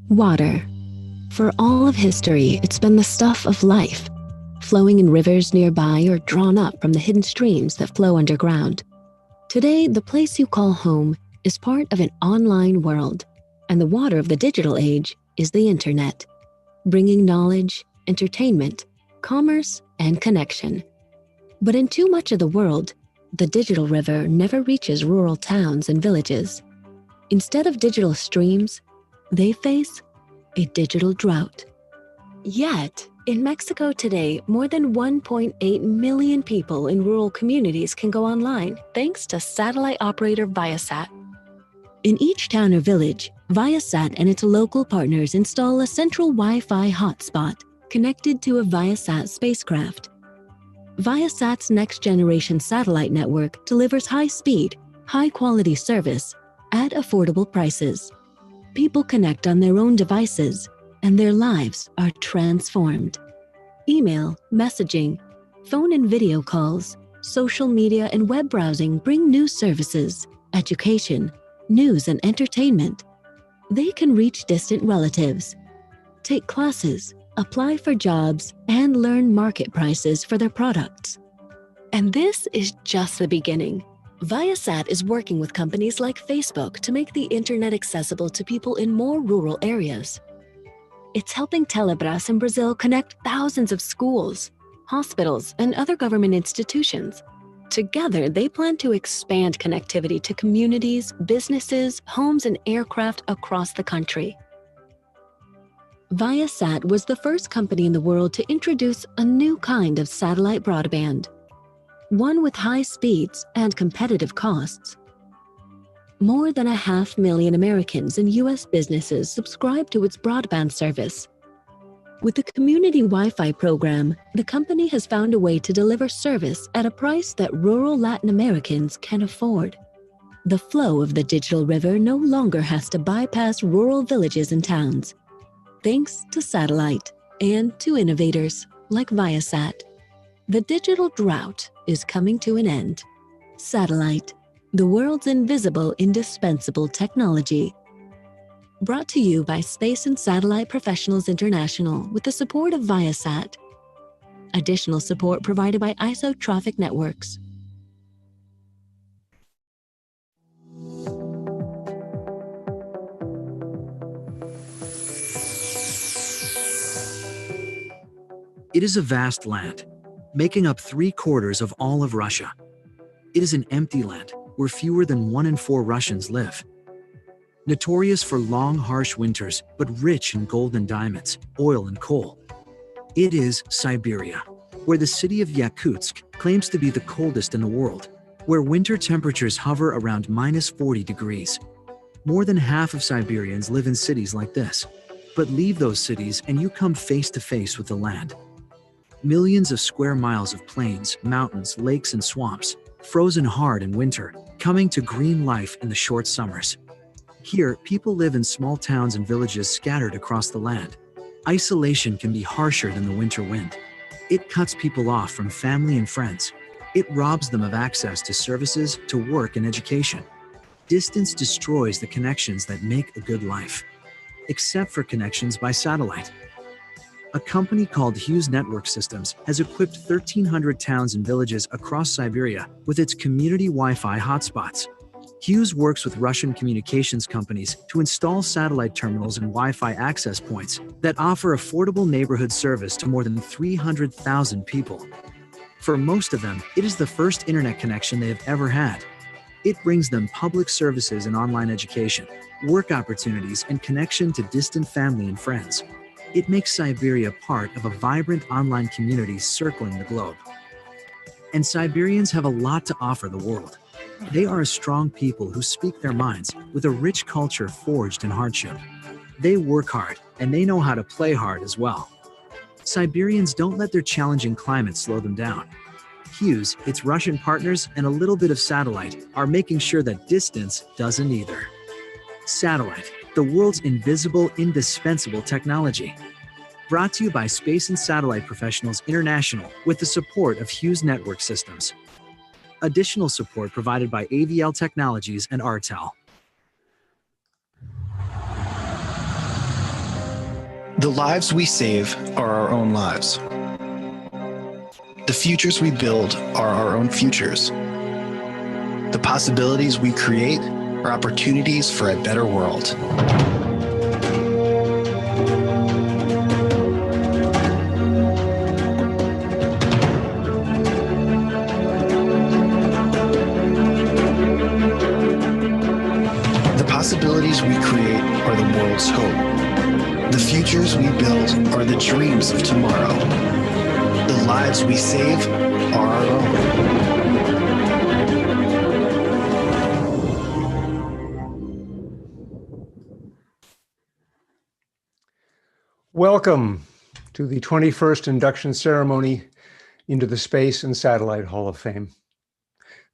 Water. For all of history, it's been the stuff of life, flowing in rivers nearby or drawn up from the hidden streams that flow underground. Today, the place you call home is part of an online world, and the water of the digital age is the internet, bringing knowledge, entertainment, commerce, and connection. But in too much of the world, the digital river never reaches rural towns and villages. Instead of digital streams, they face a digital drought. Yet, in Mexico today, more than 1.8 million people in rural communities can go online thanks to satellite operator Viasat. In each town or village, Viasat and its local partners install a central Wi-Fi hotspot connected to a Viasat spacecraft. Viasat's next-generation satellite network delivers high-speed, high-quality service at affordable prices. People connect on their own devices, and their lives are transformed. Email, messaging, phone and video calls, social media and web browsing bring new services, education, news and entertainment. They can reach distant relatives, take classes, apply for jobs, and learn market prices for their products. And this is just the beginning. Viasat is working with companies like Facebook to make the internet accessible to people in more rural areas. It's helping Telebras in Brazil connect thousands of schools, hospitals, and other government institutions. Together, they plan to expand connectivity to communities, businesses, homes, and aircraft across the country. Viasat was the first company in the world to introduce a new kind of satellite broadband, one with high speeds and competitive costs. More than 500,000 Americans and U.S. businesses subscribe to its broadband service. With the Community Wi-Fi program, the company has found a way to deliver service at a price that rural Latin Americans can afford. The flow of the digital river no longer has to bypass rural villages and towns, thanks to satellite and to innovators like Viasat. The digital drought is coming to an end. Satellite, the world's invisible, indispensable technology. Brought to you by Space and Satellite Professionals International with the support of Viasat. Additional support provided by Isotrophic Networks. It is a vast land, making up 3/4 of all of Russia. It is an empty land where fewer than 1 in 4 Russians live. Notorious for long, harsh winters, but rich in gold and diamonds, oil and coal. It is Siberia, where the city of Yakutsk claims to be the coldest in the world, where winter temperatures hover around -40 degrees. More than half of Siberians live in cities like this. But leave those cities and you come face to face with the land. Millions of square miles of plains, mountains, lakes, and swamps, frozen hard in winter, coming to green life in the short summers. Here, people live in small towns and villages scattered across the land. Isolation can be harsher than the winter wind. It cuts people off from family and friends. It robs them of access to services, to work, and education. Distance destroys the connections that make a good life, except for connections by satellite. A company called Hughes Network Systems has equipped 1,300 towns and villages across Siberia with its community Wi-Fi hotspots. Hughes works with Russian communications companies to install satellite terminals and Wi-Fi access points that offer affordable neighborhood service to more than 300,000 people. For most of them, it is the first internet connection they have ever had. It brings them public services and online education, work opportunities, and connection to distant family and friends. It makes Siberia part of a vibrant online community circling the globe. And Siberians have a lot to offer the world. They are a strong people who speak their minds with a rich culture forged in hardship. They work hard, and they know how to play hard as well. Siberians don't let their challenging climate slow them down. Hughes, its Russian partners, and a little bit of satellite are making sure that distance doesn't either. Satellite, the world's invisible, indispensable technology. Brought to you by Space and Satellite Professionals International with the support of Hughes Network Systems. Additional support provided by AVL Technologies and Artel. The lives we save are our own lives. The futures we build are our own futures. The possibilities we create are opportunities for a better world. The possibilities we create are the world's hope. The futures we build are the dreams of tomorrow. The lives we save are our own. Welcome to the 21st induction ceremony into the Space and Satellite Hall of Fame.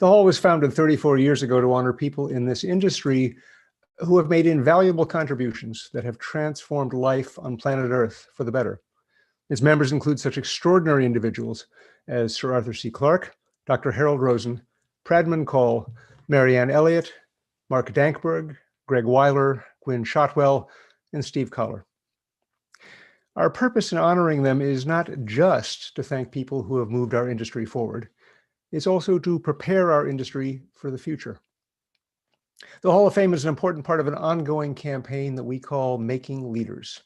The Hall was founded 34 years ago to honor people in this industry who have made invaluable contributions that have transformed life on planet Earth for the better. Its members include such extraordinary individuals as Sir Arthur C. Clarke, Dr. Harold Rosen, Pradman Kaul, Marianne Elliott, Mark Dankberg, Greg Weiler, Gwynne Shotwell, and Steve Collar. Our purpose in honoring them is not just to thank people who have moved our industry forward. It's also to prepare our industry for the future. The Hall of Fame is an important part of an ongoing campaign that we call Making Leaders,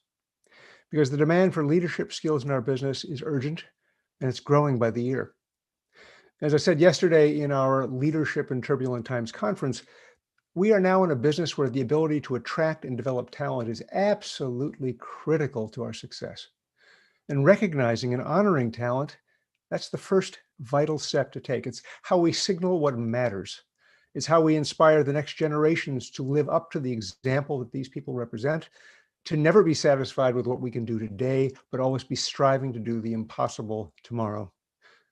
because the demand for leadership skills in our business is urgent and it's growing by the year. As I said yesterday in our Leadership in Turbulent Times conference, we are now in a business where the ability to attract and develop talent is absolutely critical to our success. And recognizing and honoring talent, that's the first vital step to take. It's how we signal what matters. It's how we inspire the next generations to live up to the example that these people represent, to never be satisfied with what we can do today, but always be striving to do the impossible tomorrow.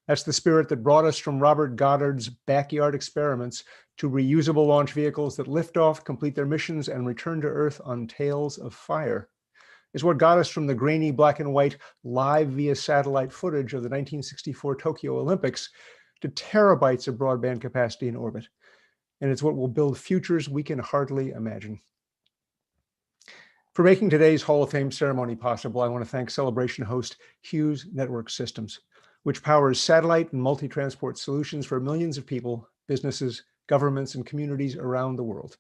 That's the spirit that brought us from Robert Goddard's backyard experiments to reusable launch vehicles that lift off, complete their missions, and return to Earth on tails of fire. It's what got us from the grainy black and white live via satellite footage of the 1964 Tokyo Olympics to terabytes of broadband capacity in orbit. And it's what will build futures we can hardly imagine. For making today's Hall of Fame ceremony possible, I want to thank celebration host Hughes Network Systems, which powers satellite and multi-transport solutions for millions of people, businesses, governments, and communities around the world.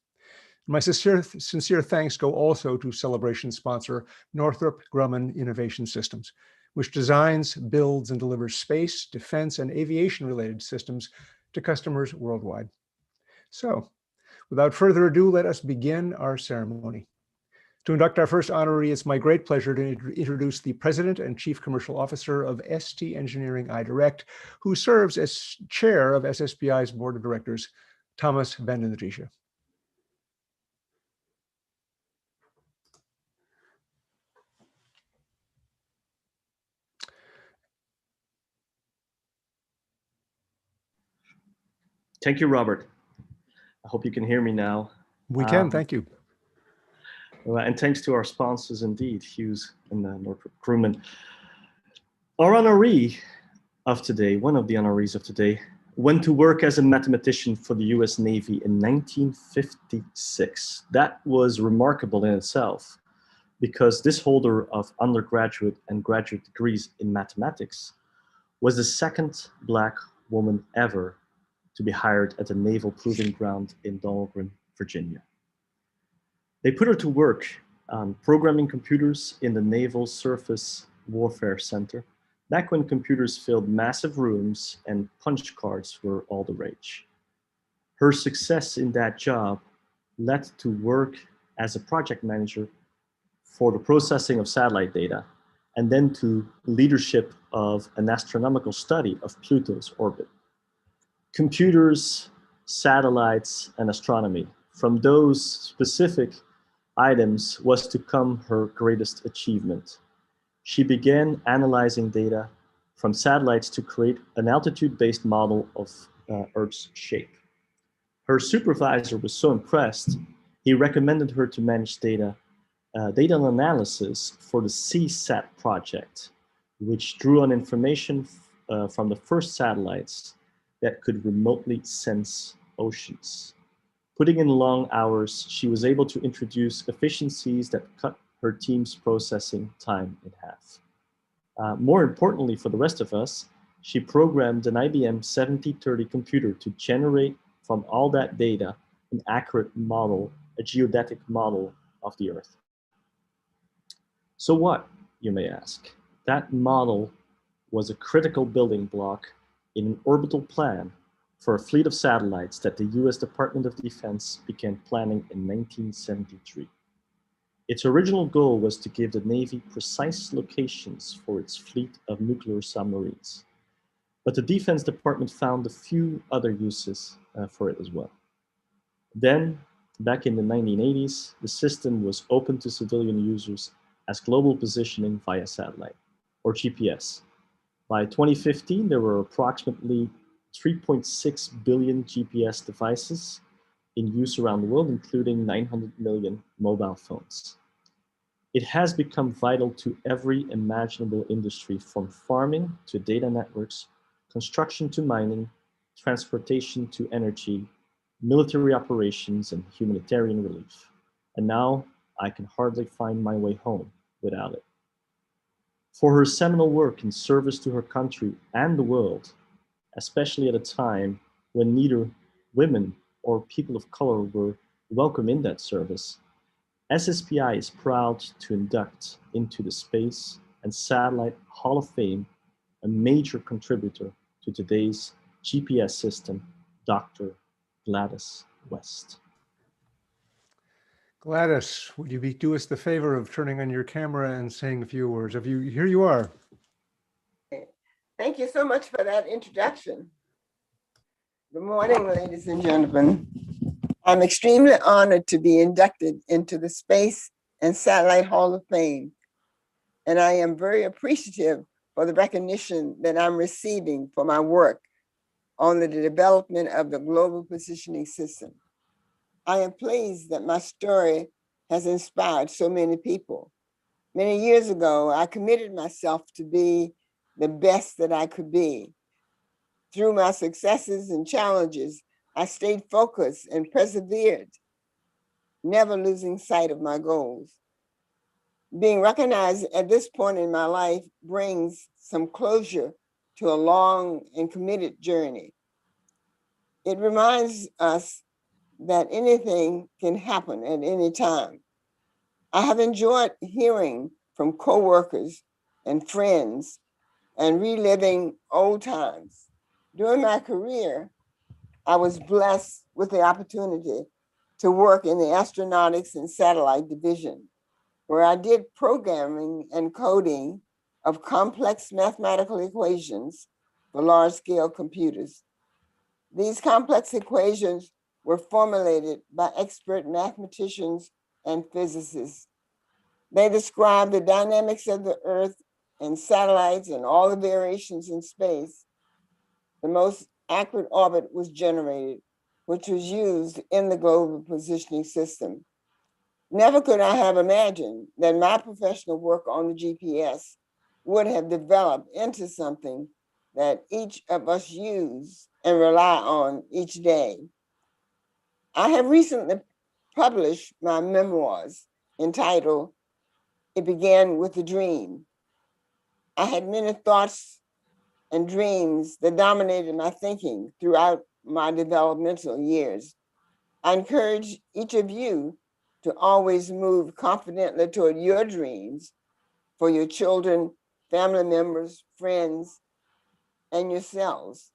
My sincere thanks go also to celebration sponsor Northrop Grumman Innovation Systems, which designs, builds, and delivers space, defense, and aviation-related systems to customers worldwide. So, without further ado, let us begin our ceremony. To induct our first honoree, it's my great pleasure to introduce the President and Chief Commercial Officer of ST Engineering iDirect, who serves as Chair of SSPI's Board of Directors, Thomas Vanden Driessche. Thank you, Robert. I hope you can hear me now. We can, thank you. And thanks to our sponsors indeed, Hughes and Northrop Grumman. Our honoree of today, one of the honorees of today, went to work as a mathematician for the US Navy in 1956. That was remarkable in itself, because this holder of undergraduate and graduate degrees in mathematics was the second Black woman ever to be hired at the Naval Proving Ground in Dahlgren, Virginia. They put her to work programming computers in the Naval Surface Warfare Center, back when computers filled massive rooms and punch cards were all the rage. Her success in that job led to work as a project manager for the processing of satellite data, and then to leadership of an astronomical study of Pluto's orbit. Computers, satellites, and astronomy. From those specific items was to come her greatest achievement. She began analyzing data from satellites to create an altitude-based model of Earth's shape. Her supervisor was so impressed, he recommended her to manage data analysis for the CSAT project, which drew on information from the first satellites that could remotely sense oceans. Putting in long hours, she was able to introduce efficiencies that cut her team's processing time in half. More importantly for the rest of us, she programmed an IBM 7030 computer to generate from all that data an accurate model, a geodetic model of the Earth. So what, you may ask? That model was a critical building block in an orbital plan for a fleet of satellites that the US Department of Defense began planning in 1973. Its original goal was to give the Navy precise locations for its fleet of nuclear submarines. But the Defense Department found a few other uses for it as well. Then, back in the 1980s, the system was open to civilian users as global positioning via satellite, or GPS. By 2015, there were approximately 3.6 billion GPS devices in use around the world, including 900 million mobile phones. It has become vital to every imaginable industry, from farming to data networks, construction to mining, transportation to energy, military operations, and humanitarian relief. And now I can hardly find my way home without it. For her seminal work in service to her country and the world, especially at a time when neither women or people of color were welcome in that service, SSPI is proud to induct into the Space and Satellite Hall of Fame a major contributor to today's GPS system, Dr. Gladys West. Gladys, would you do us the favor of turning on your camera and saying a few words? Here you are. Thank you so much for that introduction. Good morning, ladies and gentlemen. I'm extremely honored to be inducted into the Space and Satellite Hall of Fame, and I am very appreciative for the recognition that I'm receiving for my work on the development of the global positioning system. I am pleased that my story has inspired so many people. Many years ago, I committed myself to be the best that I could be. Through my successes and challenges, I stayed focused and persevered, never losing sight of my goals. Being recognized at this point in my life brings some closure to a long and committed journey. It reminds us that anything can happen at any time. I have enjoyed hearing from coworkers and friends and reliving old times. During my career, I was blessed with the opportunity to work in the astronautics and satellite division, where I did programming and coding of complex mathematical equations for large-scale computers. These complex equations were formulated by expert mathematicians and physicists. They describe the dynamics of the Earth and satellites and all the variations in space. The most accurate orbit was generated, which was used in the global positioning system. Never could I have imagined that my professional work on the GPS would have developed into something that each of us use and rely on each day. I have recently published my memoirs entitled, "It Began with a Dream." I had many thoughts and dreams that dominated my thinking throughout my developmental years. I encourage each of you to always move confidently toward your dreams for your children, family members, friends, and yourselves.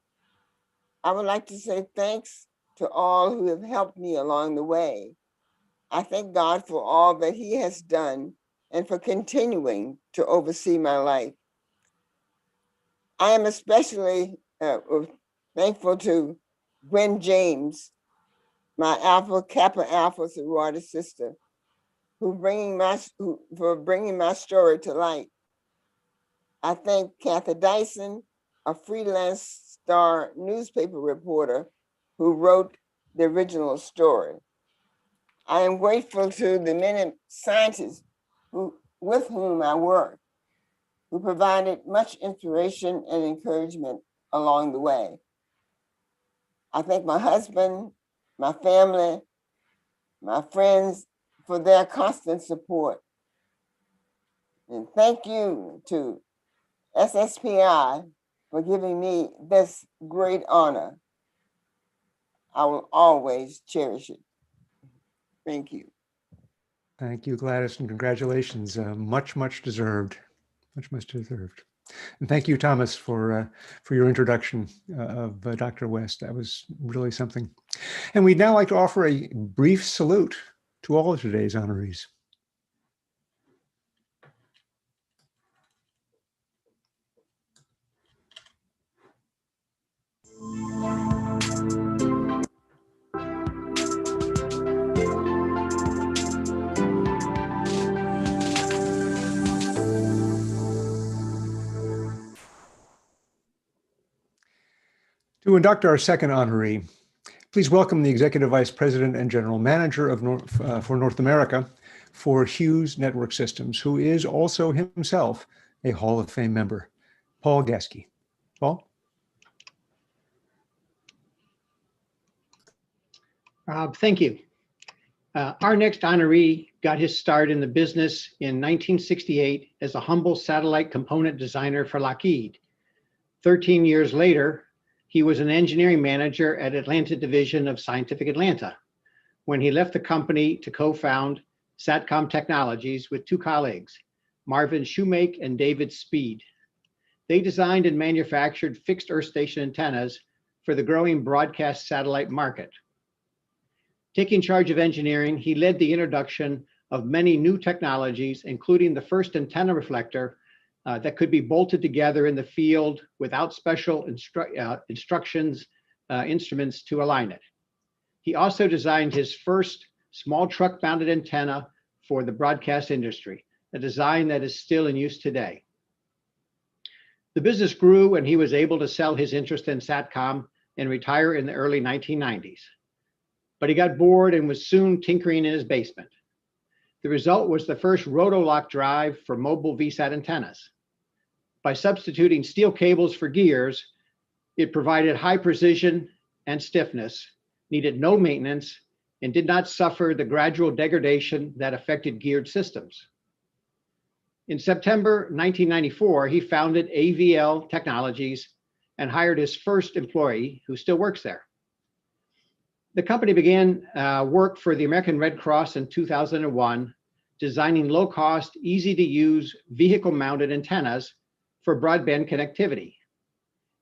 I would like to say thanks to all who have helped me along the way. I thank God for all that He has done and for continuing to oversee my life. I am especially thankful to Gwynne James, my Alpha Kappa Alpha sorority sister, for bringing my story to light. I thank Kathy Dyson, a freelance Star newspaper reporter who wrote the original story. I am grateful to the many scientists with whom I work, who provided much inspiration and encouragement along the way. I thank my husband, my family, my friends for their constant support. And thank you to SSPI for giving me this great honor. I will always cherish it. Thank you. Thank you, Gladys, and congratulations. Much deserved. Much deserved. And thank you, Thomas, for your introduction of Dr. West. That was really something. And we'd now like to offer a brief salute to all of today's honorees. To induct our second honoree, please welcome the Executive Vice President and General Manager of for North America for Hughes Network Systems, who is also himself a Hall of Fame member, Paul Gaske. Paul? Thank you. Our next honoree got his start in the business in 1968 as a humble satellite component designer for Lockheed. 13 years later, he was an engineering manager at Atlanta Division of Scientific Atlanta when he left the company to co-found Satcom Technologies with two colleagues, Marvin Shoemake and David Speed. They designed and manufactured fixed earth station antennas for the growing broadcast satellite market. Taking charge of engineering, he led the introduction of many new technologies, including the first antenna reflector that could be bolted together in the field without special instruments to align it. He also designed his first small truck mounted antenna for the broadcast industry, a design that is still in use today. The business grew and he was able to sell his interest in Satcom and retire in the early 1990s. But he got bored and was soon tinkering in his basement. The result was the first rotolock drive for mobile VSAT antennas. By substituting steel cables for gears, it provided high precision and stiffness, needed no maintenance, and did not suffer the gradual degradation that affected geared systems. In September 1994, he founded AVL Technologies and hired his first employee, who still works there. The company began work for the American Red Cross in 2001, designing low-cost, easy-to-use vehicle-mounted antennas for broadband connectivity.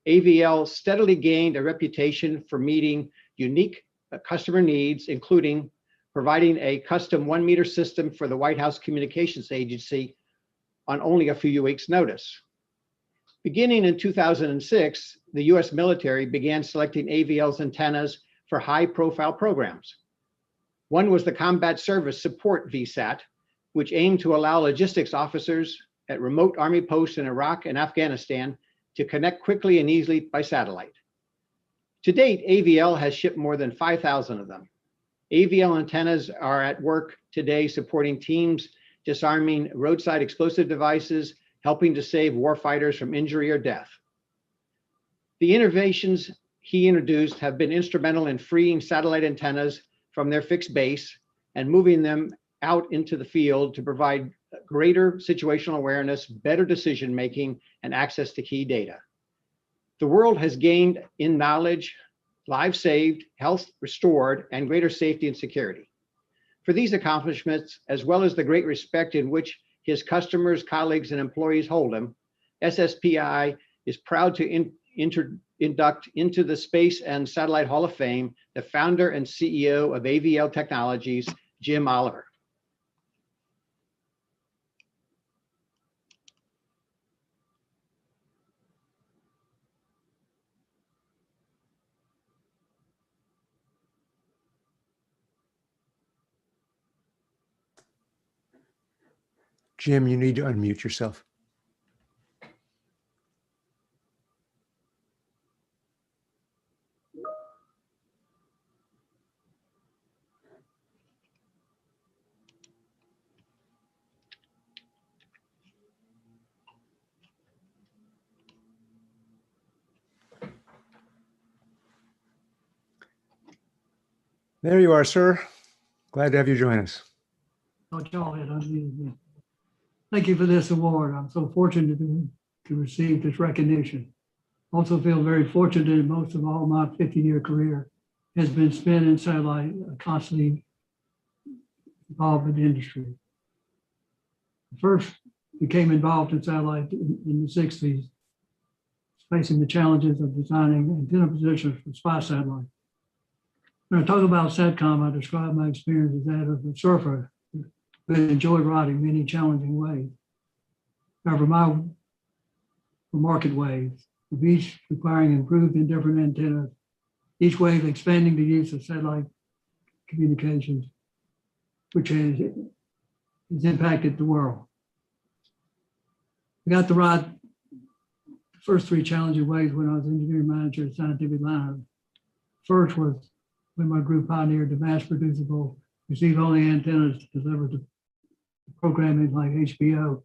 AVL steadily gained a reputation for meeting unique customer needs, including providing a custom 1-meter system for the White House Communications Agency on only a few weeks' notice. Beginning in 2006, the US military began selecting AVL's antennas for high-profile programs. One was the Combat Service Support VSAT, which aimed to allow logistics officers at remote Army posts in Iraq and Afghanistan to connect quickly and easily by satellite. To date, AVL has shipped more than 5,000 of them. AVL antennas are at work today supporting teams disarming roadside explosive devices, helping to save warfighters from injury or death. The innovations he introduced have been instrumental in freeing satellite antennas from their fixed base and moving them out into the field to provide greater situational awareness, better decision-making, and access to key data. The world has gained in knowledge, lives saved, health restored, and greater safety and security. For these accomplishments, as well as the great respect in which his customers, colleagues, and employees hold him, SSPI is proud to induct into the Space and Satellite Hall of Fame the founder and CEO of AVL Technologies, Jim Oliver. Jim, you need to unmute yourself. There you are, sir. Glad to have you join us. Oh, Joel had unmuted me. Thank you for this award. I'm so fortunate to receive this recognition. Also feel very fortunate that most of all my 50-year career has been spent in satellite, constantly involved in the industry. First became involved in satellite in the 60s, facing the challenges of designing antenna positions for spy satellite. When I talk about SATCOM, I describe my experience as that of a surfer who enjoyed riding many challenging waves. However, for market waves, with each requiring improved and different antennas, each wave expanding the use of satellite communications, which has impacted the world. I got to ride the first three challenging waves when I was engineering manager at Scientific Line. First was when my group pioneered the mass producible, receive-only antennas to deliver to programming like HBO,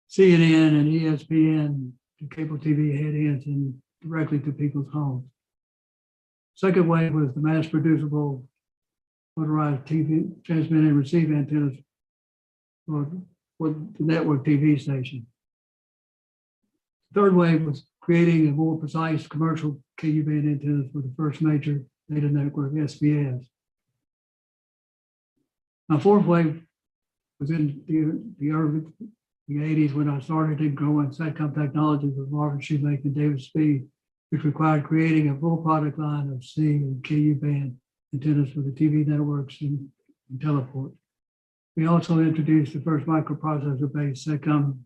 CNN, and ESPN to cable TV head-ends and directly to people's homes. Second wave was the mass producible motorized TV transmit and receive antennas for the network TV station. Third wave was creating a more precise commercial KU band antennas for the first major data network, SBS. My fourth wave was in the early 80s when I started to grow in SATCOM technologies with Marvin Shoemaker and David Speed, which required creating a full product line of C and KU band antennas for the TV networks and teleport. We also introduced the first microprocessor-based SATCOM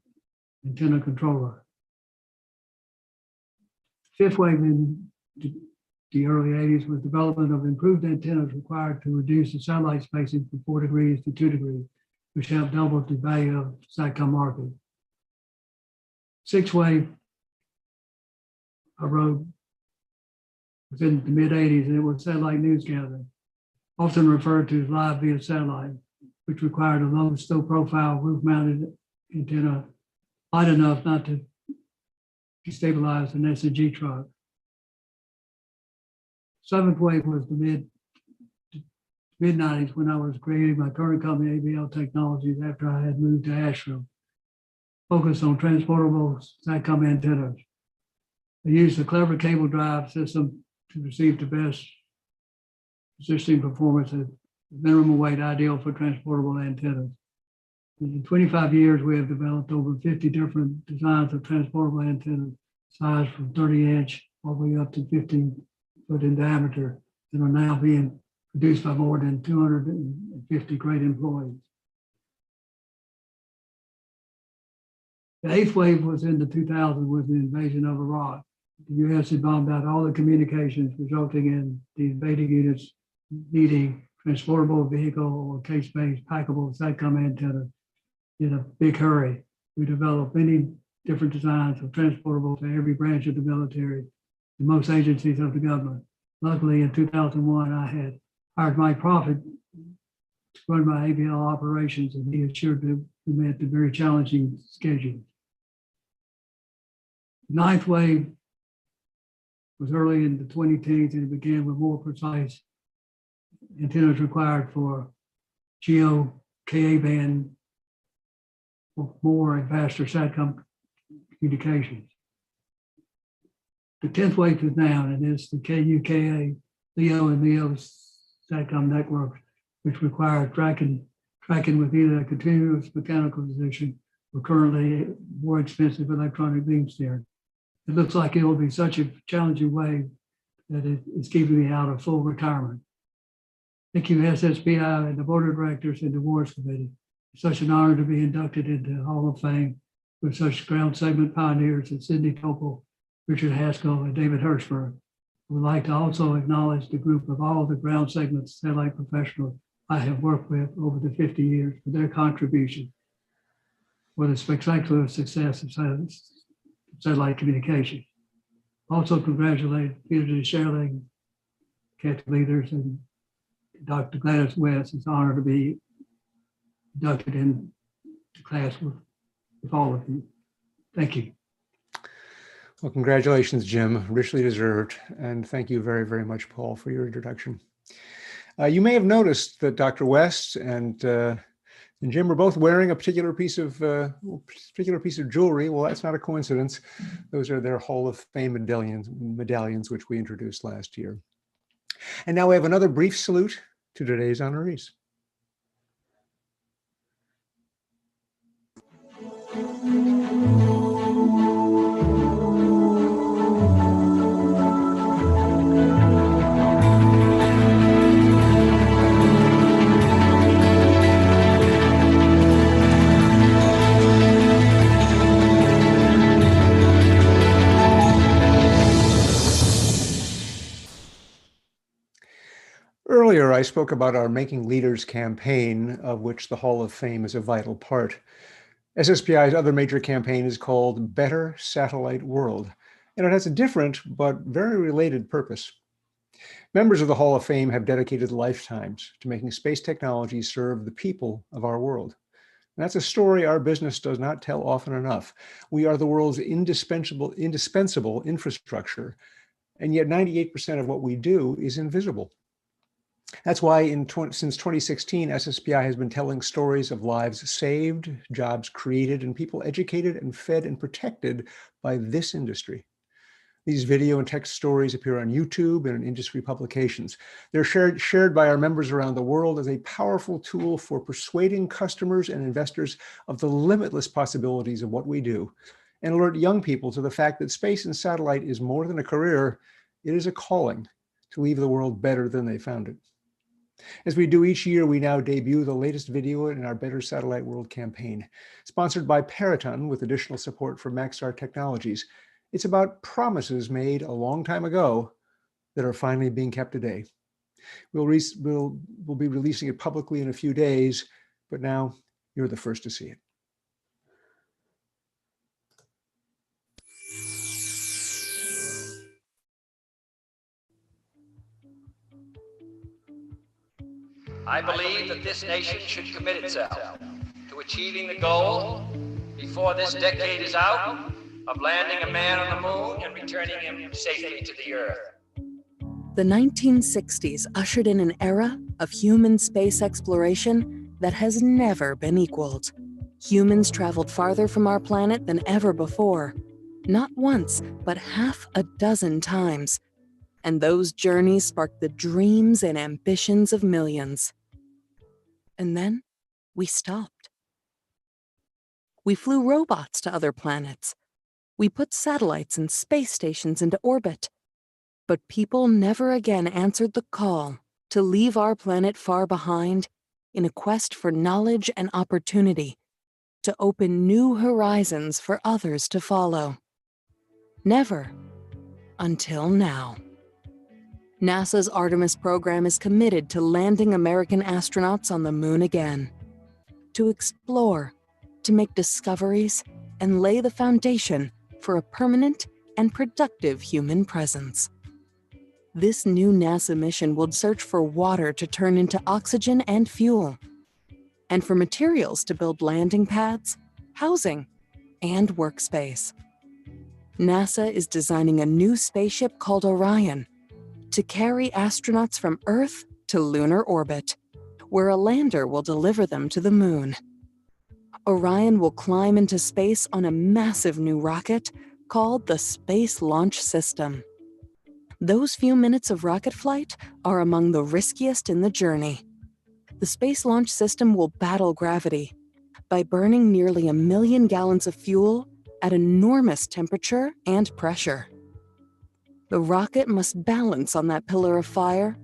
antenna controller. Fifth wave in the early 80s was development of improved antennas required to reduce the satellite spacing from 4 degrees to 2 degrees, which helped double the value of the SATCOM market. Sixth wave I rode was in the mid-80s, and it was satellite news gathering, often referred to as live via satellite, which required a low stow profile roof-mounted antenna light enough not to destabilize an SNG truck. Seventh wave was the mid-90s when I was creating my current company, ABL Technologies, after I had moved to Asheville, focused on transportable SATCOM antennas. I used a clever cable drive system to receive the best positioning performance at minimum weight ideal for transportable antennas. In 25 years, we have developed over 50 different designs of transportable antennas, size from 30-inch all the way up to 15 foot in diameter, and are now being produced by more than 250 great employees. The eighth wave was in the 2000s with the invasion of Iraq. The U.S. had bombed out all the communications, resulting in the invading units needing transportable vehicle or case-based packable SATCOM antenna in a big hurry. We developed many different designs of transportable to every branch of the military and most agencies of the government. Luckily, in 2001, I had hired Mike Profit to run my ABL operations, and he assured that we met the very challenging schedule. Ninth wave was early in the 2010s, and it began with more precise antennas required for GEO, KA band, more and faster SATCOM communications. The 10th wave is now, and it's the KU, KA, LEO, and MEO SATCOM networks, which require tracking with either a continuous mechanical position or currently more expensive electronic beam steering. It looks like it will be such a challenging wave that it is keeping me out of full retirement. Thank you, SSPI and the Board of Directors and the Awards Committee. It's such an honor to be inducted into the Hall of Fame with such ground segment pioneers as Sidney Topol, Richard Haskell, and David Hirschberg. I would like to also acknowledge the group of all the ground segment satellite professionals I have worked with over the 50 years for their contribution for the spectacular success of satellite communication. Also congratulate Peter Shelding, Kathy Leuders, and Dr. Gladys West. It's an honor to be inducted in the class with all of you. Thank you. Well, congratulations, Jim. Richly deserved. And thank you very, very much, Paul, for your introduction. You may have noticed that Dr. West and And Jim, we're both wearing a particular piece of jewelry. Well, that's not a coincidence. Those are their Hall of Fame medallions, which we introduced last year. And now we have another brief salute to today's honorees. Earlier, I spoke about our Making Leaders campaign, of which the Hall of Fame is a vital part. SSPI's other major campaign is called Better Satellite World, and it has a different but very related purpose. Members of the Hall of Fame have dedicated lifetimes to making space technology serve the people of our world. And that's a story our business does not tell often enough. We are the world's indispensable infrastructure, and yet 98% of what we do is invisible. That's why since 2016, SSPI has been telling stories of lives saved, jobs created, and people educated and fed and protected by this industry. These video and text stories appear on YouTube and in industry publications. They're shared by our members around the world as a powerful tool for persuading customers and investors of the limitless possibilities of what we do, and alert young people to the fact that space and satellite is more than a career, it is a calling to leave the world better than they found it. As we do each year, we now debut the latest video in our Better Satellite World campaign, sponsored by Peraton with additional support from Maxar Technologies. It's about promises made a long time ago that are finally being kept today. We'll be releasing it publicly in a few days, but now you're the first to see it. I believe that this nation should commit itself to achieving the goal, before this decade is out, of landing a man on the moon and returning him safely to the Earth. The 1960s ushered in an era of human space exploration that has never been equaled. Humans traveled farther from our planet than ever before, not once, but half a dozen times. And those journeys sparked the dreams and ambitions of millions. And then we stopped. We flew robots to other planets. We put satellites and space stations into orbit. But people never again answered the call to leave our planet far behind in a quest for knowledge and opportunity, to open new horizons for others to follow. Never until now. NASA's Artemis program is committed to landing American astronauts on the moon again, to explore, to make discoveries, and lay the foundation for a permanent and productive human presence. This new NASA mission will search for water to turn into oxygen and fuel, and for materials to build landing pads, housing, and workspace. NASA is designing a new spaceship called Orion to carry astronauts from Earth to lunar orbit, where a lander will deliver them to the moon. Orion will climb into space on a massive new rocket called the Space Launch System. Those few minutes of rocket flight are among the riskiest in the journey. The Space Launch System will battle gravity by burning nearly 1 million gallons of fuel at enormous temperature and pressure. The rocket must balance on that pillar of fire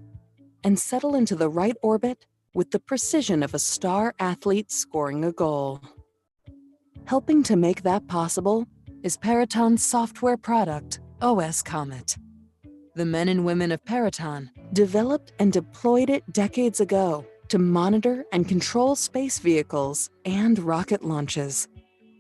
and settle into the right orbit with the precision of a star athlete scoring a goal. Helping to make that possible is Peraton's software product, OS Comet. The men and women of Peraton developed and deployed it decades ago to monitor and control space vehicles and rocket launches,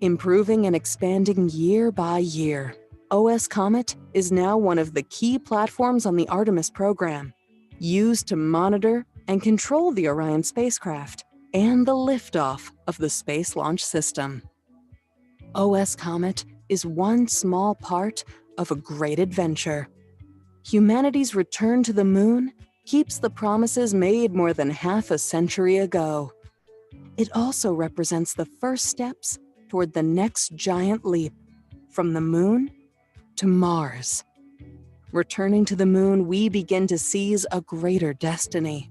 improving and expanding year by year. OS Comet is now one of the key platforms on the Artemis program, used to monitor and control the Orion spacecraft and the liftoff of the Space Launch System. OS Comet is one small part of a great adventure. Humanity's return to the moon keeps the promises made more than half a century ago. it also represents the first steps toward the next giant leap from the moon to Mars. Returning to the moon, we begin to seize a greater destiny.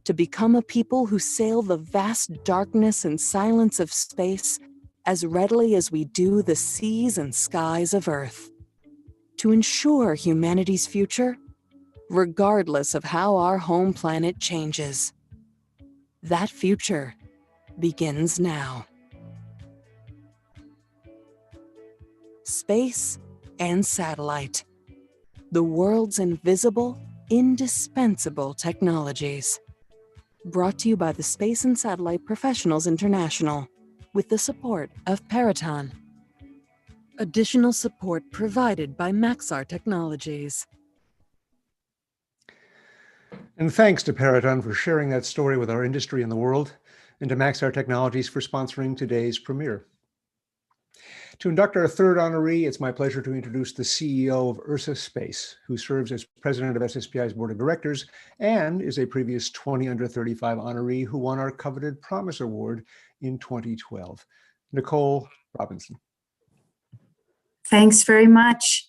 To become a people who sail the vast darkness and silence of space as readily as we do the seas and skies of Earth. To ensure humanity's future, regardless of how our home planet changes. That future begins now. Space and satellite. The world's invisible, indispensable technologies. Brought to you by the Space and Satellite Professionals International, with the support of Peraton. Additional support provided by Maxar Technologies. And thanks to Peraton for sharing that story with our industry and the world, and to Maxar Technologies for sponsoring today's premiere. To induct our third honoree, it's my pleasure to introduce the CEO of Ursa Space, who serves as president of SSPI's board of directors and is a previous 20 under 35 honoree who won our coveted Promise Award in 2012. Nicole Robinson. Thanks very much.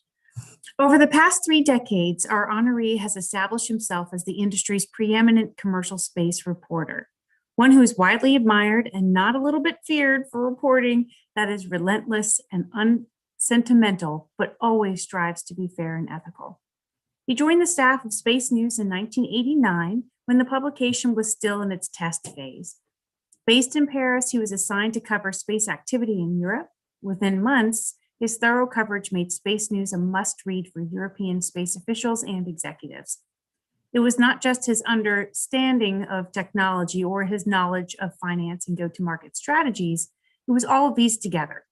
Over the past 3 decades, our honoree has established himself as the industry's preeminent commercial space reporter, one who is widely admired and not a little bit feared for reporting that is relentless and unsentimental, but always strives to be fair and ethical. He joined the staff of Space News in 1989 when the publication was still in its test phase. Based in Paris, he was assigned to cover space activity in Europe. Within months, his thorough coverage made Space News a must-read for European space officials and executives. It was not just his understanding of technology or his knowledge of finance and go-to-market strategies, it was all of these together,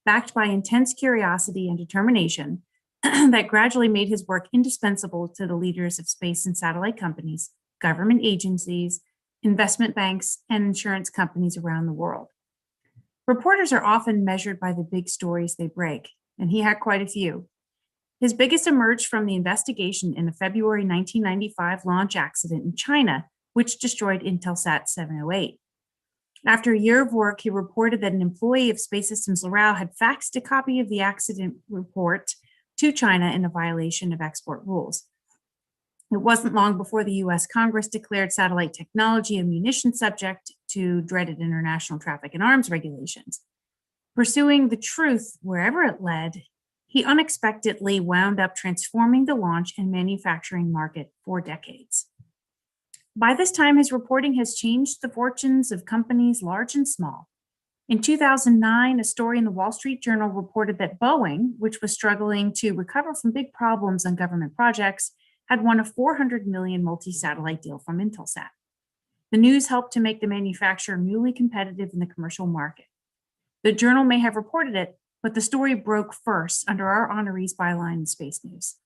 backed by intense curiosity and determination that gradually made his work indispensable to the leaders of space and satellite companies, government agencies, investment banks, and insurance companies around the world. Reporters are often measured by the big stories they break, and he had quite a few. His biggest emerged from the investigation in the February 1995 launch accident in China, which destroyed Intelsat 708. After a year of work, he reported that an employee of Space Systems Loral had faxed a copy of the accident report to China in a violation of export rules. It wasn't long before the US Congress declared satellite technology a munition subject to dreaded international traffic and arms regulations. Pursuing the truth wherever it led, he unexpectedly wound up transforming the launch and manufacturing market for decades. By this time, his reporting has changed the fortunes of companies large and small. In 2009, a story in the Wall Street Journal reported that Boeing, which was struggling to recover from big problems on government projects, had won a $400 million multi-satellite deal from Intelsat. The news helped to make the manufacturer newly competitive in the commercial market. The journal may have reported it, but the story broke first under our honoree's byline in Space News.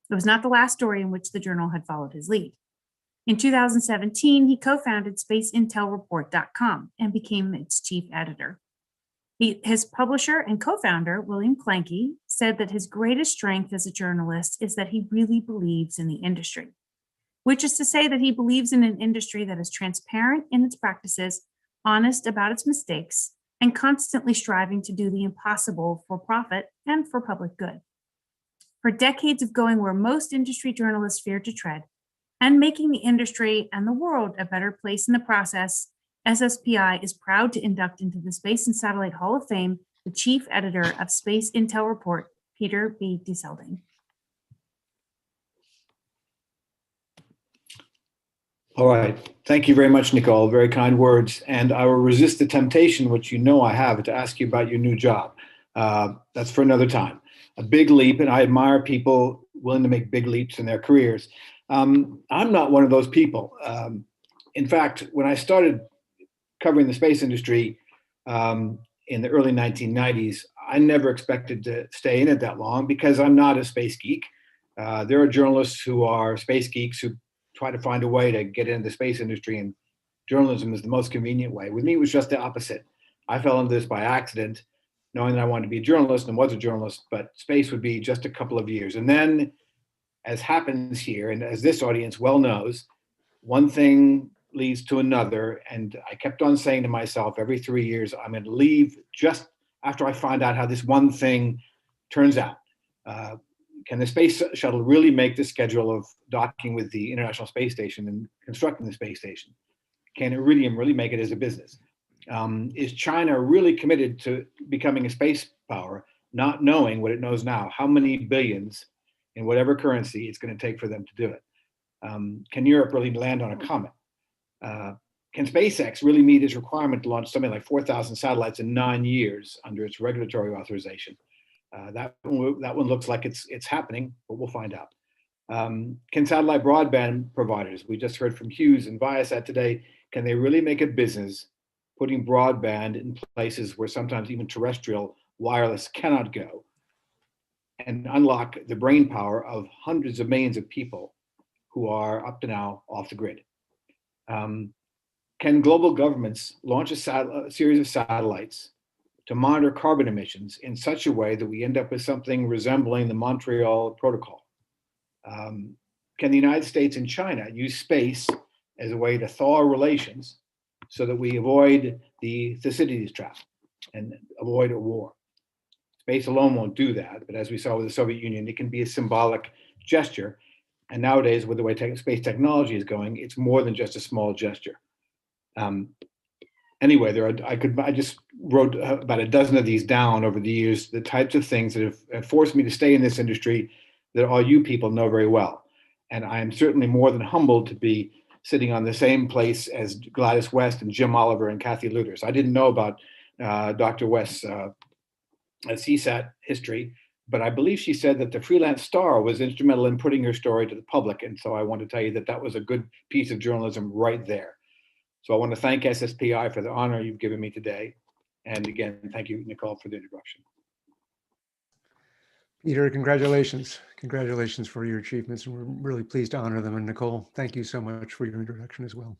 It was not the last story in which the journal had followed his lead. In 2017, he co-founded SpaceIntelReport.com and became its chief editor. His publisher and co-founder, William Clanky, said that his greatest strength as a journalist is that he really believes in the industry, which is to say that he believes in an industry that is transparent in its practices, honest about its mistakes, and constantly striving to do the impossible for profit and for public good. For decades of going where most industry journalists fear to tread, and making the industry and the world a better place in the process, SSPI is proud to induct into the Space and Satellite Hall of Fame the chief editor of Space Intel Report, Peter B. Selding. All right. Thank you very much, Nicole. Very kind words. And I will resist the temptation, which you know I have, to ask you about your new job. That's for another time. A big leap, and I admire people willing to make big leaps in their careers. I'm not one of those people. In fact, when I started covering the space industry in the early 1990s, I never expected to stay in it that long because I'm not a space geek. There are journalists who are space geeks who try to find a way to get into the space industry, and journalism is the most convenient way. With me, it was just the opposite. I fell into this by accident, knowing that I wanted to be a journalist and was a journalist, but space would be just a couple of years. And then, as happens here, and as this audience well knows, one thing leads to another. And I kept on saying to myself, every 3 years, I'm going to leave just after I find out how this one thing turns out. Can the space shuttle really make the schedule of docking with the International Space Station and constructing the space station? Can Iridium really make it as a business? Is China really committed to becoming a space power, not knowing what it knows now, how many billions in whatever currency it's going to take for them to do it? Can Europe really land on a comet? Can SpaceX really meet its requirement to launch something like 4,000 satellites in 9 years under its regulatory authorization? That one looks like it's happening, but we'll find out. Can satellite broadband providers, we just heard from Hughes and Viasat today, can they really make a business putting broadband in places where sometimes even terrestrial wireless cannot go, and unlock the brain power of hundreds of millions of people who are up to now off the grid? Can global governments launch a series of satellites to monitor carbon emissions in such a way that we end up with something resembling the Montreal Protocol? Can the United States and China use space as a way to thaw relations so that we avoid the Thucydides trap and avoid a war? Space alone won't do that, but as we saw with the Soviet Union, it can be a symbolic gesture. And nowadays, with the way space technology is going, it's more than just a small gesture. Anyway, I just wrote about a dozen of these down over the years, the types of things that have forced me to stay in this industry that all you people know very well. And I am certainly more than humbled to be sitting on the same place as Gladys West and Jim Oliver and Kathy Leuders. I didn't know about Dr. West's CSAT history, but I believe she said that the Freelance Star was instrumental in putting her story to the public. And so I want to tell you that that was a good piece of journalism right there. So I want to thank SSPI for the honor you've given me today. And again, thank you, Nicole, for the introduction. Peter, congratulations. Congratulations for your achievements. And we're really pleased to honor them. And Nicole, thank you so much for your introduction as well.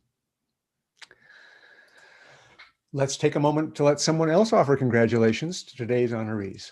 Let's take a moment to let someone else offer congratulations to today's honorees.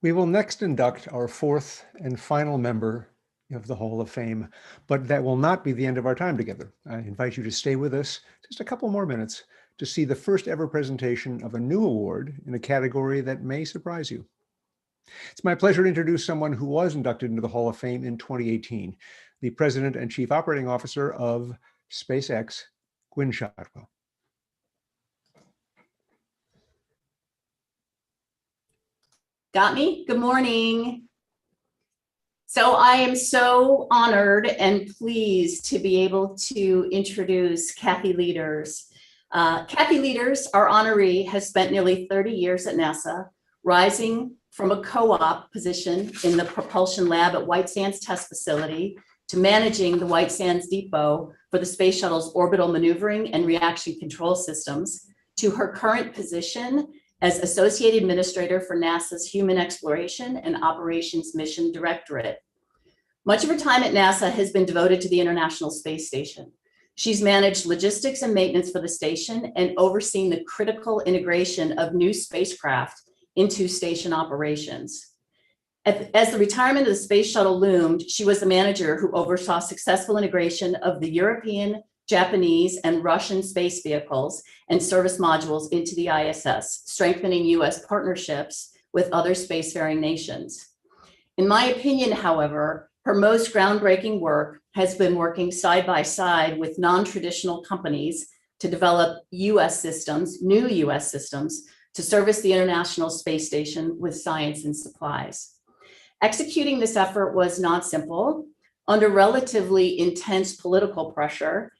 We will next induct our fourth and final member of the Hall of Fame, but that will not be the end of our time together. I invite you to stay with us just a couple more minutes to see the first ever presentation of a new award in a category that may surprise you. It's my pleasure to introduce someone who was inducted into the Hall of Fame in 2018, the President and Chief Operating Officer of SpaceX, Gwynne Shotwell. Got me? Good morning. So I am so honored and pleased to be able to introduce Kathy Leuders. Kathy Leuders, our honoree, has spent nearly 30 years at NASA, rising from a co-op position in the propulsion lab at White Sands Test Facility to managing the White Sands Depot for the Space Shuttle's orbital maneuvering and reaction control systems, to her current position as Associate Administrator for NASA's Human Exploration and Operations Mission Directorate. Much of her time at NASA has been devoted to the International Space Station. She's managed logistics and maintenance for the station and overseen the critical integration of new spacecraft into station operations. As the retirement of the Space Shuttle loomed, she was the manager who oversaw successful integration of the European, Japanese, and Russian space vehicles and service modules into the ISS, strengthening US partnerships with other spacefaring nations. In my opinion, however, her most groundbreaking work has been working side by side with non-traditional companies to develop US systems, new US systems, to service the International Space Station with science and supplies. Executing this effort was not simple. Under relatively intense political pressure,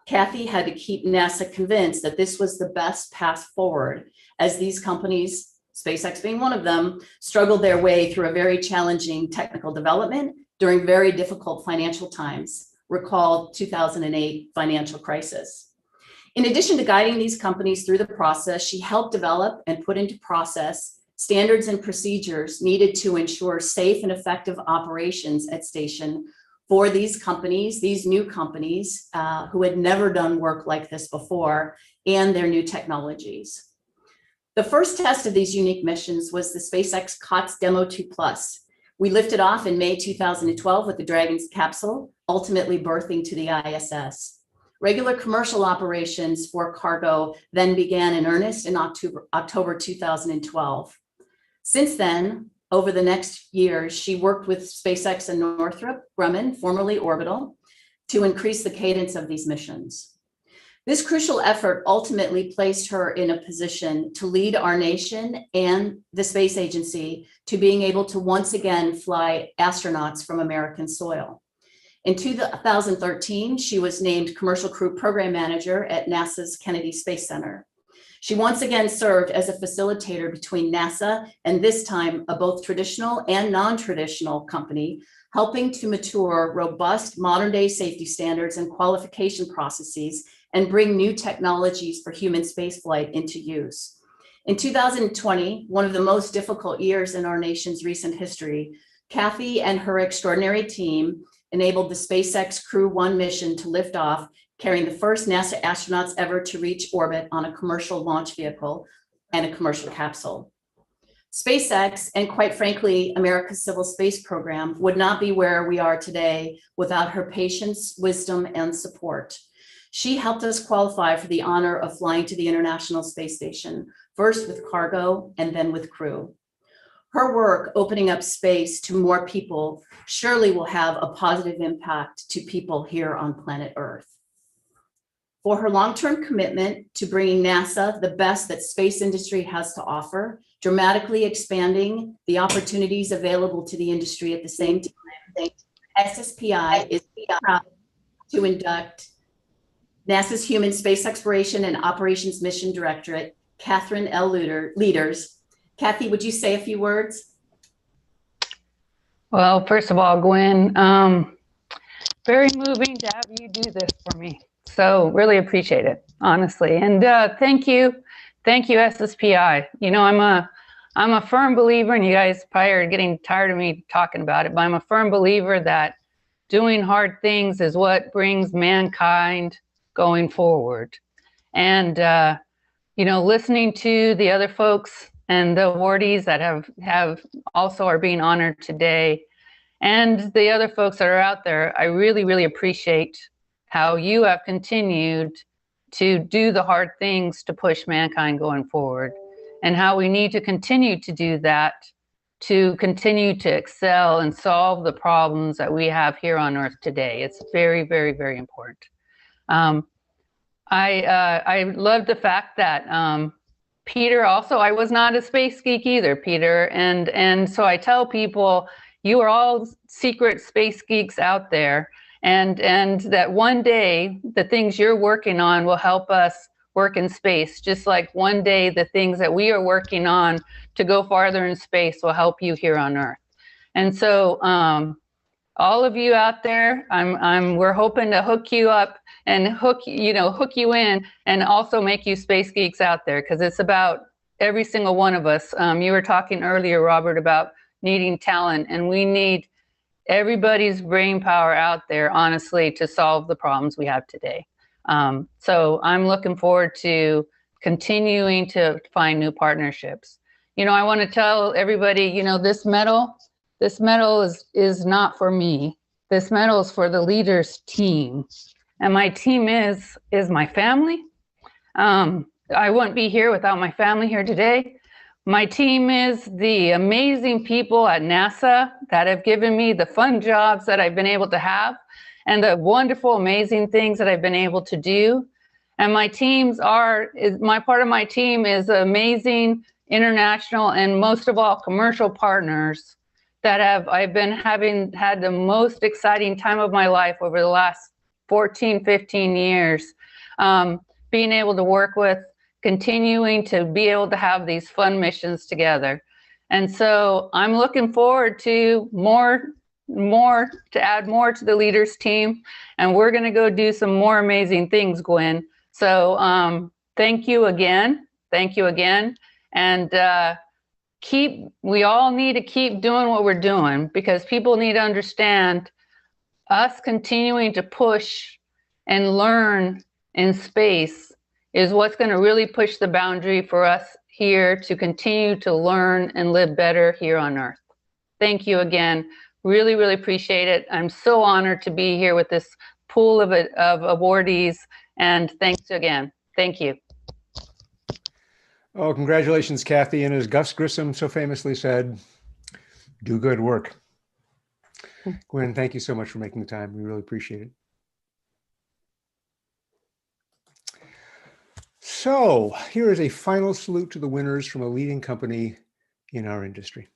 Kathy had to keep NASA convinced that this was the best path forward, as these companies, SpaceX being one of them, struggled their way through a very challenging technical development during very difficult financial times. Recall 2008 financial crisis. In addition to guiding these companies through the process, she helped develop and put into process standards and procedures needed to ensure safe and effective operations at station for these companies, these new companies who had never done work like this before, and their new technologies. The first test of these unique missions was the SpaceX COTS Demo 2 Plus. We lifted off in May 2012 with the Dragon's capsule, ultimately birthing to the ISS. Regular commercial operations for cargo then began in earnest in October 2012. Since then, over the next years, she worked with SpaceX and Northrop Grumman, formerly Orbital, to increase the cadence of these missions. This crucial effort ultimately placed her in a position to lead our nation and the space agency to being able to once again fly astronauts from American soil. In 2013, she was named Commercial Crew Program Manager at NASA's Kennedy Space Center. She once again served as a facilitator between NASA and this time a both traditional and non-traditional company, helping to mature robust modern-day safety standards and qualification processes and bring new technologies for human spaceflight into use. In 2020, one of the most difficult years in our nation's recent history, Kathy and her extraordinary team enabled the SpaceX Crew 1 mission to lift off, carrying the first NASA astronauts ever to reach orbit on a commercial launch vehicle and a commercial capsule. SpaceX, and quite frankly, America's civil space program, would not be where we are today without her patience, wisdom, and support. She helped us qualify for the honor of flying to the International Space Station, first with cargo and then with crew. Her work opening up space to more people surely will have a positive impact to people here on planet Earth. For her long-term commitment to bringing NASA the best that space industry has to offer, dramatically expanding the opportunities available to the industry at the same time, SSPI is proud to induct NASA's Human Space Exploration and Operations Mission Directorate, Catherine L. Leuders. Kathy, would you say a few words? Well, first of all, Gwynne, very moving to have you do this for me. So really appreciate it, honestly. And thank you, SSPI. You know, I'm a firm believer, and you guys probably are getting tired of me talking about it, but I'm a firm believer that doing hard things is what brings mankind going forward. And you know, listening to the other folks and the awardees that have also are being honored today, and the other folks that are out there, I really, really appreciate how you have continued to do the hard things to push mankind going forward, and how we need to continue to do that to continue to excel and solve the problems that we have here on Earth today. It's very, very, very important. I love the fact that Peter also, I was not a space geek either, Peter. And so I tell people, you are all secret space geeks out there. And that one day, the things you're working on will help us work in space, just like one day the things that we are working on to go farther in space will help you here on Earth. And so all of you out there, we're hoping to hook you up and hook you in, and also make you space geeks out there, because it's about every single one of us. You were talking earlier, Robert, about needing talent, and we need everybody's brain power out there, honestly, to solve the problems we have today. So I'm looking forward to continuing to find new partnerships. You know, I want to tell everybody, you know, this medal is not for me. This medal is for the Leuders team. And my team is my family. I wouldn't be here without my family here today. My team is the amazing people at NASA that have given me the fun jobs that I've been able to have, and the wonderful, amazing things that I've been able to do. And my part of my team is amazing international and most of all commercial partners that I've been had the most exciting time of my life over the last 14, 15 years, being able to work with, continuing to be able to have these fun missions together. And so I'm looking forward to add more to the Leuders team. And we're going to go do some more amazing things, Gwynne. So thank you again. Thank you again. And we all need to keep doing what we're doing, because people need to understand us continuing to push and learn in space is what's going to really push the boundary for us here to continue to learn and live better here on Earth. Thank you again. Really, really appreciate it. I'm so honored to be here with this pool of awardees, and thanks again. Thank you. Oh, congratulations, Kathy. And as Gus Grissom so famously said, do good work. Gwynne, thank you so much for making the time. We really appreciate it. So here is a final salute to the winners from a leading company in our industry.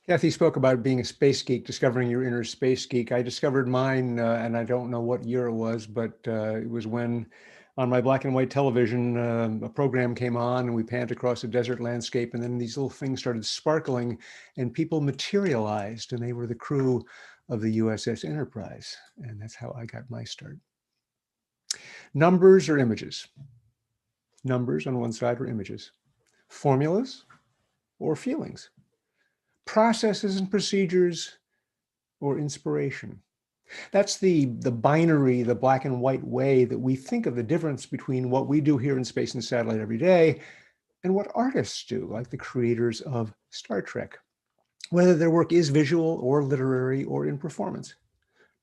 Kathy spoke about being a space geek, discovering your inner space geek. I discovered mine, and I don't know what year it was, but it was when on my black and white television, a program came on and we panned across a desert landscape, and then these little things started sparkling and people materialized, and they were the crew of the USS Enterprise. And that's how I got my start. Numbers or images? Numbers on one side or images? Formulas or feelings? Processes and procedures or inspiration? That's the binary, the black and white way that we think of the difference between what we do here in Space and Satellite every day and what artists do, like the creators of Star Trek, whether their work is visual or literary or in performance.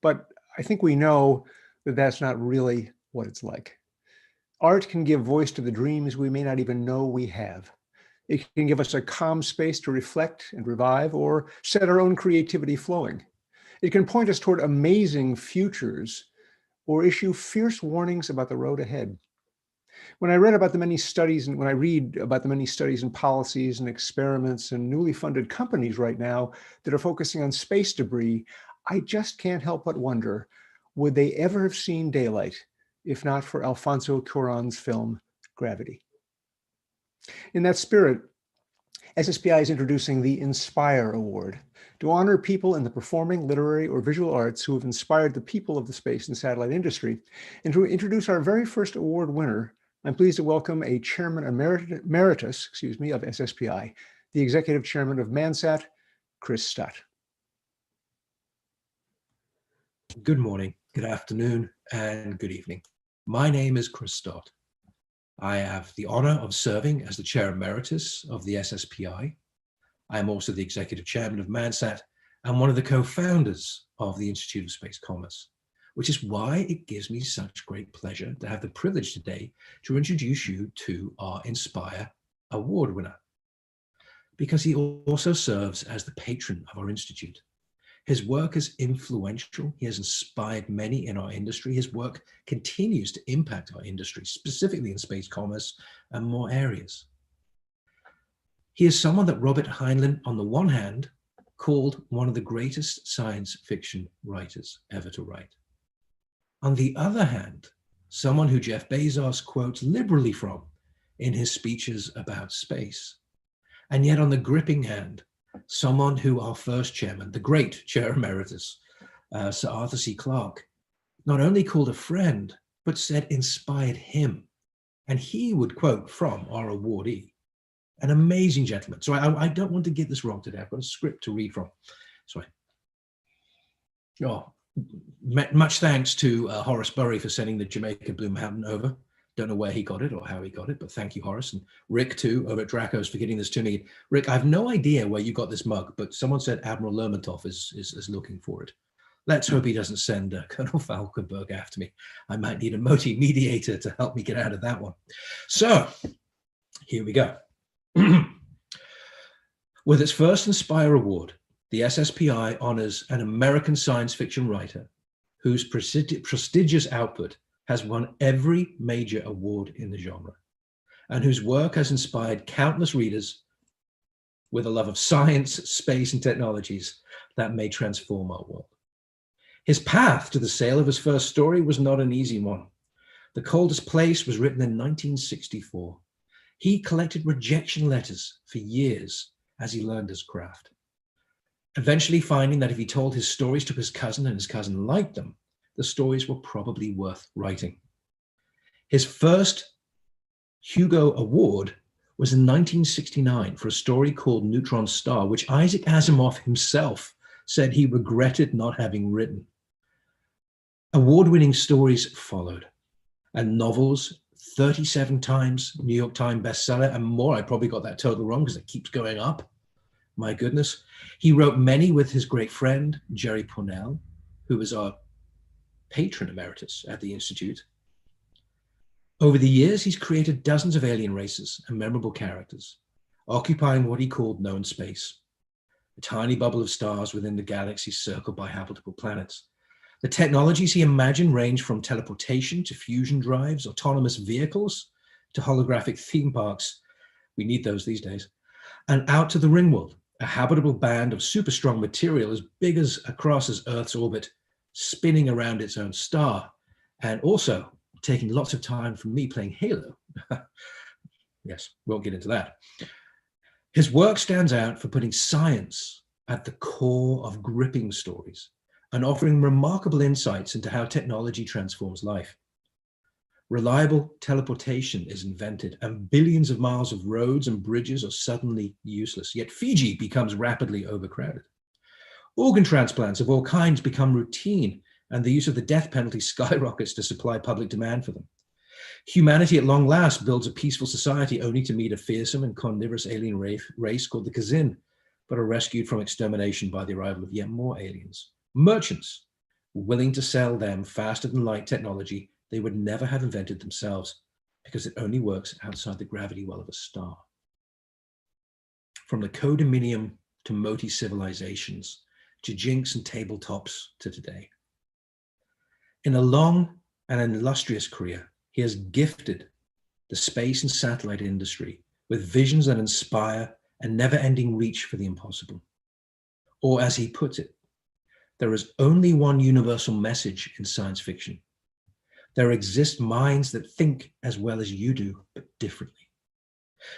But I think we know that that's not really what it's like. Art can give voice to the dreams we may not even know we have. It can give us a calm space to reflect and revive, or set our own creativity flowing. It can point us toward amazing futures or issue fierce warnings about the road ahead. When I read about the many studies, and when I read about the many studies and policies and experiments and newly funded companies right now that are focusing on space debris, I just can't help but wonder, would they ever have seen daylight if not for Alfonso Cuarón's film, Gravity? In that spirit, SSPI is introducing the Inspire Award to honor people in the performing, literary, or visual arts who have inspired the people of the space and satellite industry. And to introduce our very first award winner, I'm pleased to welcome a Chairman Emeritus, of SSPI, the Executive Chairman of Mansat, Chris Stott. Good morning, good afternoon, and good evening. My name is Chris Stott. I have the honor of serving as the Chair Emeritus of the SSPI. I am also the Executive Chairman of Mansat and one of the co-founders of the Institute of Space Commerce, which is why it gives me such great pleasure to have the privilege today to introduce you to our Inspire Award winner, because he also serves as the patron of our Institute. His work is influential. He has inspired many in our industry. His work continues to impact our industry, specifically in space commerce and more areas. He is someone that Robert Heinlein, on the one hand, called one of the greatest science fiction writers ever to write. On the other hand, someone who Jeff Bezos quotes liberally from in his speeches about space. And yet on the gripping hand, someone who our first chairman, the great Chair Emeritus, Sir Arthur C. Clarke, not only called a friend, but said inspired him. And he would quote from our awardee, an amazing gentleman. So I don't want to get this wrong today. I've got a script to read from. Sorry. Oh, much thanks to Horace Burry for sending the Jamaica Blue Mountain over. Don't know where he got it or how he got it, but thank you, Horace. And Rick, too, over at Dracos for getting this to me. Rick, I have no idea where you got this mug, but someone said Admiral Lermontov is looking for it. Let's hope he doesn't send Colonel Falkenberg after me. I might need a Moti mediator to help me get out of that one. So here we go. With its first Inspire Award, the SSPI honors an American science fiction writer whose prestigious output has won every major award in the genre, and whose work has inspired countless readers with a love of science, space, and technologies that may transform our world. His path to the sale of his first story was not an easy one. The Coldest Place was written in 1964. He collected rejection letters for years as he learned his craft, eventually finding that if he told his stories to his cousin and his cousin liked them, the stories were probably worth writing. His first Hugo Award was in 1969 for a story called Neutron Star, which Isaac Asimov himself said he regretted not having written. Award-winning stories followed, and novels, 37 times New York Times bestseller and more. I probably got that total wrong because it keeps going up. My goodness. He wrote many with his great friend, Jerry Pournelle, who was our patron emeritus at the Institute. Over the years, he's created dozens of alien races and memorable characters, occupying what he called known space, a tiny bubble of stars within the galaxy circled by habitable planets. The technologies he imagined range from teleportation to fusion drives, autonomous vehicles, to holographic theme parks. We need those these days. And out to the Ringworld, a habitable band of super strong material as big as across as Earth's orbit, spinning around its own star, and also taking lots of time from me playing Halo. Yes, won't get into that. His work stands out for putting science at the core of gripping stories and offering remarkable insights into how technology transforms life. Reliable teleportation is invented and billions of miles of roads and bridges are suddenly useless, yet Fiji becomes rapidly overcrowded. Organ transplants of all kinds become routine, and the use of the death penalty skyrockets to supply public demand for them. Humanity at long last builds a peaceful society only to meet a fearsome and carnivorous alien race called the Kazin, but are rescued from extermination by the arrival of yet more aliens. Merchants, willing to sell them faster than light technology they would never have invented themselves because it only works outside the gravity well of a star. From the Codeminium to Moti civilizations, to Jinx and tabletops to today. In a long and an illustrious career, he has gifted the space and satellite industry with visions that inspire a never-ending reach for the impossible. Or as he puts it, there is only one universal message in science fiction. There exist minds that think as well as you do, but differently.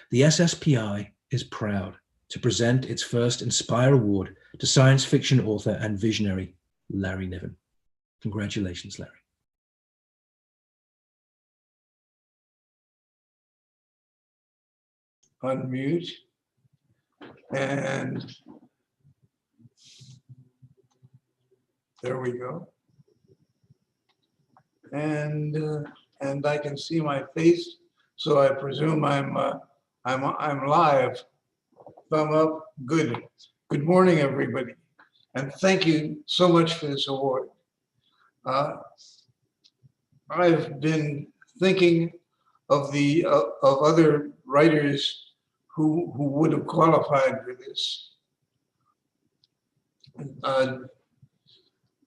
The SSPI is proud to present its first Inspire Award to science fiction author and visionary Larry Niven. Congratulations, Larry. Unmute. And there we go. And I can see my face, so I presume I'm live. Thumb up. Good. Good morning, everybody, and thank you so much for this award. I've been thinking of other writers who would have qualified for this.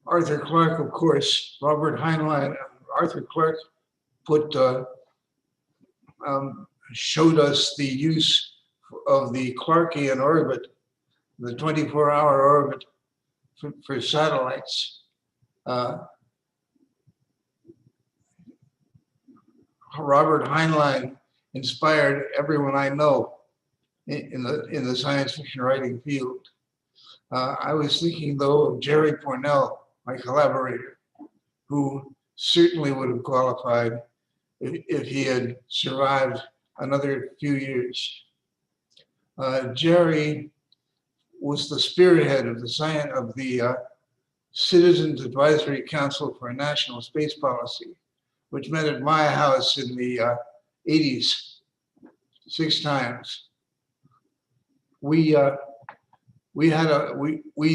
Arthur Clarke, of course, Robert Heinlein. Arthur Clarke showed us the use of the Clarkean orbit, the 24-hour orbit for satellites. Robert Heinlein inspired everyone I know in the science fiction writing field. I was thinking, though, of Jerry Pournelle, my collaborator, who certainly would have qualified if he had survived another few years. Jerry was the spearhead of the Citizens Advisory Council for National Space Policy, which met at my house in the 80s, 6 times. We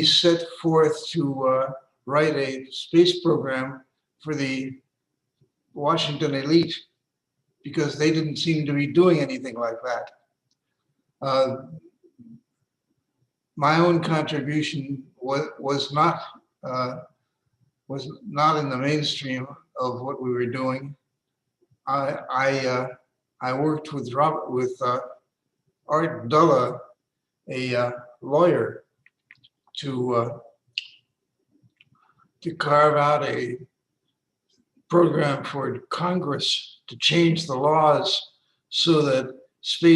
set forth to write a space program for the Washington elite because they didn't seem to be doing anything like that. My own contribution was not was not in the mainstream of what we were doing. I worked with Art Dulla, a lawyer, to carve out a program for Congress to change the laws so that so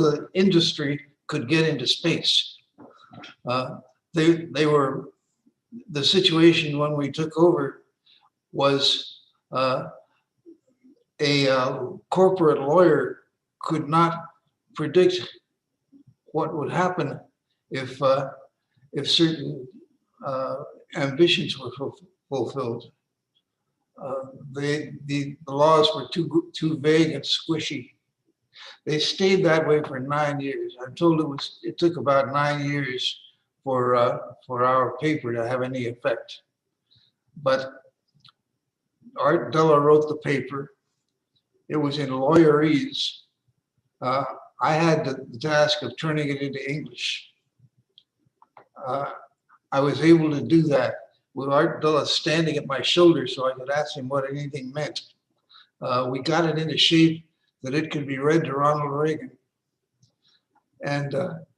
that industry could get into space. The situation when we took over was a corporate lawyer could not predict what would happen if certain ambitions were fulfilled. The laws were too vague and squishy. They stayed that way for 9 years. I'm told it took about 9 years for our paper to have any effect. But Art Dulla wrote the paper. It was in lawyerese. I had the task of turning it into English. I was able to do that with Art Dulla standing at my shoulder so I could ask him what anything meant. We got it into shape that it could be read to Ronald Reagan. And the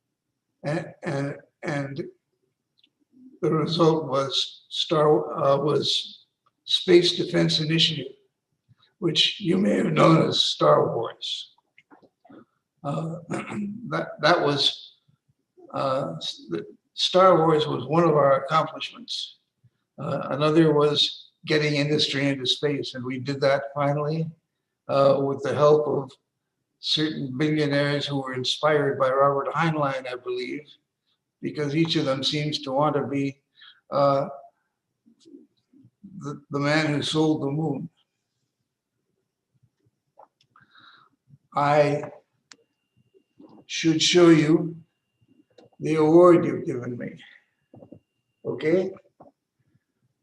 result was Space Defense Initiative, which you may have known as Star Wars. That was Star Wars was one of our accomplishments. Another was getting industry into space, and we did that finally with the help of certain billionaires who were inspired by Robert Heinlein, I believe, because each of them seems to want to be the man who sold the moon. I should show you the award you've given me. Okay?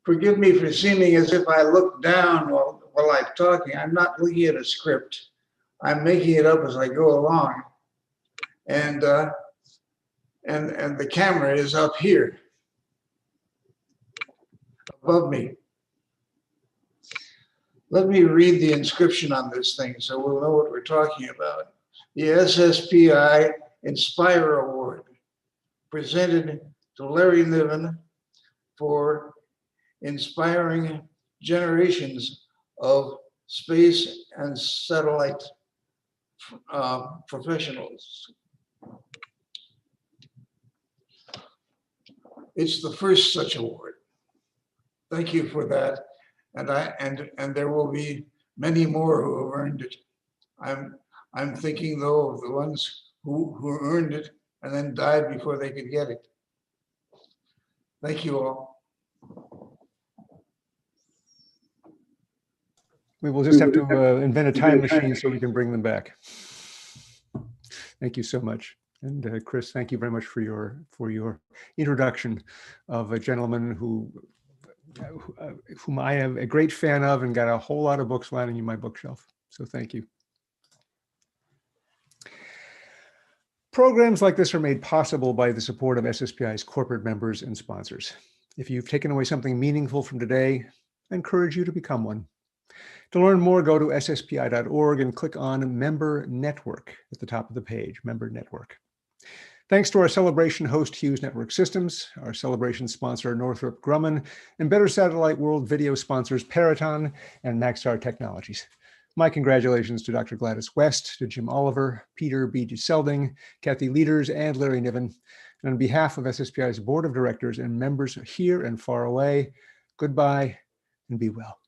Forgive me for seeming as if I look down while I'm talking. I'm not looking at a script. I'm making it up as I go along. And the camera is up here above me. Let me read the inscription on this thing so we'll know what we're talking about. The SSPI Inspire Award, presented to Larry Niven for inspiring generations of space and satellite professionals. It's the first such award. Thank you for that. And there will be many more who have earned it. I'm thinking though of the ones who earned it and then died before they could get it. Thank you all. We will just have to invent a time machine so we can bring them back. Thank you so much. And Chris, thank you very much for your introduction of a gentleman whom I am a great fan of and got a whole lot of books lining in my bookshelf. So thank you. Programs like this are made possible by the support of SSPI's corporate members and sponsors. If you've taken away something meaningful from today, I encourage you to become one. To learn more, go to sspi.org and click on Member Network at the top of the page, Member Network. Thanks to our celebration host, Hughes Network Systems, our celebration sponsor, Northrop Grumman, and Better Satellite World video sponsors, Peraton and Maxar Technologies. My congratulations to Dr. Gladys West, to Jim Oliver, Peter B. Selding, Kathy Leuders, and Larry Niven. And on behalf of SSPI's Board of Directors and members here and far away, goodbye and be well.